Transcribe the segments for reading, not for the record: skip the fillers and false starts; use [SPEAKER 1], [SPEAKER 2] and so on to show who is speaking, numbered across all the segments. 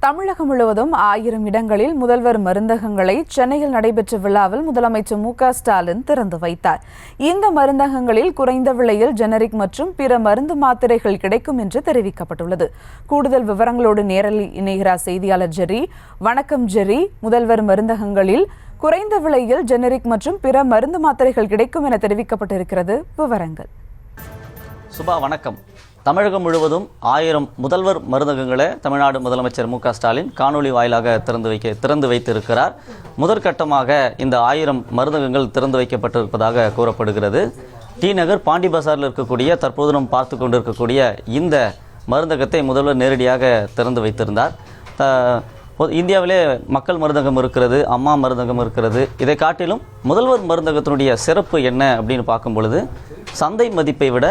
[SPEAKER 1] தமிழகம் முழுவதும் 1000 இடங்களில் முதல்வர் மருந்தகங்களை சென்னையில் நடைபெற்ற விழாவில் முதலமைச்சர் மு.க.ஸ்டாலின் திறந்து வைத்தார். இந்த மருந்தகங்களில் குறைந்த விலையில் ஜெனரிக் மற்றும் பிற மருந்து மாத்திரைகள் கிடைக்கும் என்று தெரிவிக்கப்பட்டுள்ளது. கூடுதல் விவரங்களோடு நேரலில் இணைகிறார் செய்தியாளர் ஜெர்ரி. வணக்கம் ஜெர்ரி. முதல்வர் மருந்தகங்களில் குறைந்த விலையில் ஜெனரிக் மற்றும் பிற மருந்து மாத்திரைகள் கிடைக்கும் என தெரிவிக்கப்பட்டிருக்கிறது. விவரங்கள்.
[SPEAKER 2] சுபா, வணக்கம். தமிழகம் முழுவதும் 1000 முதல்வர் மருந்தகங்களை தமிழ்நாடு முதலமைச்சர் மு.க.ஸ்டாலின் காணொலி வாயிலாக திறந்து வைத்திருக்கிறார். முதற்கட்டமாக இந்த 1000 மருந்தகங்கள் திறந்து வைக்கப்பட்டிருப்பதாக கூறப்படுகிறது. டி நகர் பாண்டி பசாரில் இருக்கக்கூடிய தற்போது நாம் பார்த்து கொண்டிருக்கக்கூடிய இந்த மருந்தகத்தை முதல்வர் நேரடியாக திறந்து வைத்திருந்தார். இந்தியாவிலே மக்கள் மருந்தகம் இருக்கிறது, அம்மா மருந்தகம் இருக்கிறது. இதை காட்டிலும் முதல்வர் மருந்தகத்தினுடைய சிறப்பு என்ன அப்படின்னு பார்க்கும் பொழுது, சந்தை மதிப்பை விட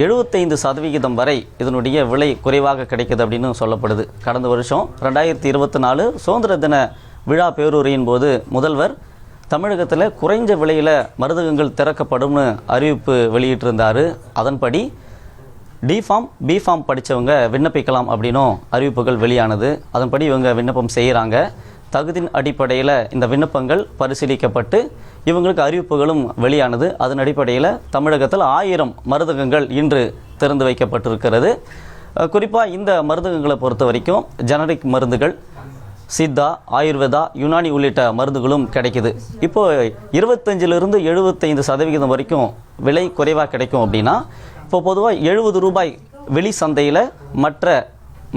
[SPEAKER 2] 75% வரை இதனுடைய விலை குறைவாக கிடைக்குது அப்படின்னு சொல்லப்படுது. கடந்த வருஷம் 2024 சுதந்திர தின விழா பேருரையின் போது முதல்வர் தமிழகத்தில் குறைஞ்ச விலையில் மருந்தகங்கள் திறக்கப்படும்னு அறிவிப்பு வெளியிட்டிருந்தார். அதன்படி டிஃபார்ம் பிஃபார்ம் படித்தவங்க விண்ணப்பிக்கலாம் அப்படின்னும் அறிவிப்புகள் வெளியானது. அதன்படி இவங்க விண்ணப்பம் செய்கிறாங்க. தகுதியின் அடிப்படையில் இந்த விண்ணப்பங்கள் பரிசீலிக்கப்பட்டு இவங்களுக்கு அறிவிப்புகளும் வெளியானது. அதன் அடிப்படையில் தமிழகத்தில் 1000 மருந்தகங்கள் இன்று திறந்து வைக்கப்பட்டிருக்கிறது. குறிப்பாக இந்த மருந்தகங்களை பொறுத்த வரைக்கும் ஜெனரிக் மருந்துகள், சித்தா, ஆயுர்வேதா, யுனானி உள்ளிட்ட மருந்துகளும் கிடைக்குது. இப்போது 25லிருந்து 75% வரைக்கும் விலை குறைவாக கிடைக்கும் அப்படின்னா, இப்போ பொதுவாக 70 ரூபாய் வெளி சந்தையில் மற்ற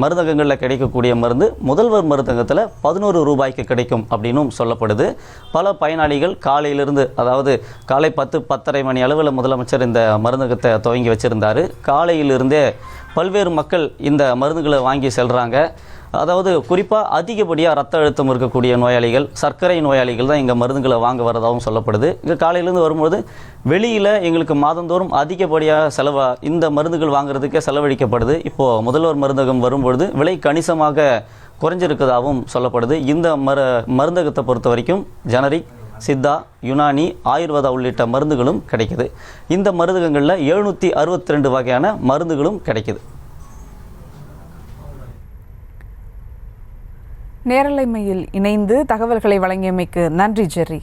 [SPEAKER 2] மருந்தகங்களில் கிடைக்கக்கூடிய மருந்து முதல்வர் மருந்தகத்தில் 11 ரூபாய்க்கு கிடைக்கும் அப்படின்னும் சொல்லப்படுது. பல பயனாளிகள் காலையிலிருந்து, அதாவது காலை 10-10:30 மணி அளவில் முதலமைச்சர் இந்த மருந்தகத்தை துவங்கி வச்சுருந்தார். காலையிலிருந்தே பல்வேறு மக்கள் இந்த மருந்துகளை வாங்கி செல்கிறாங்க. அதாவது குறிப்பாக அதிகப்படியாக ரத்த அழுத்தம் இருக்கக்கூடிய நோயாளிகள், சர்க்கரை நோயாளிகள் தான் இங்கே மருந்துகளை வாங்க வரதாகவும் சொல்லப்படுது. இங்கே காலையிலேருந்து வரும்போது வெளியில் எங்களுக்கு மாதந்தோறும் அதிகப்படியாக இந்த மருந்துகள் வாங்குறதுக்கே செலவழிக்கப்படுது. இப்போது முதல்வர் மருந்தகம் வரும்பொழுது விலை கணிசமாக குறைஞ்சிருக்கிறதாகவும் சொல்லப்படுது. இந்த மருந்தகத்தை பொறுத்த வரைக்கும் ஜெனரிக், சித்தா, யுனானி, ஆயுர்வேதா உள்ளிட்ட மருந்துகளும் கிடைக்குது. இந்த மருந்தகங்களில் 762 வகையான மருந்துகளும் கிடைக்குது.
[SPEAKER 1] நேரலைமையில் இணைந்து தகவல்களை வழங்கியமைக்கு நன்றி ஜெர்ரி.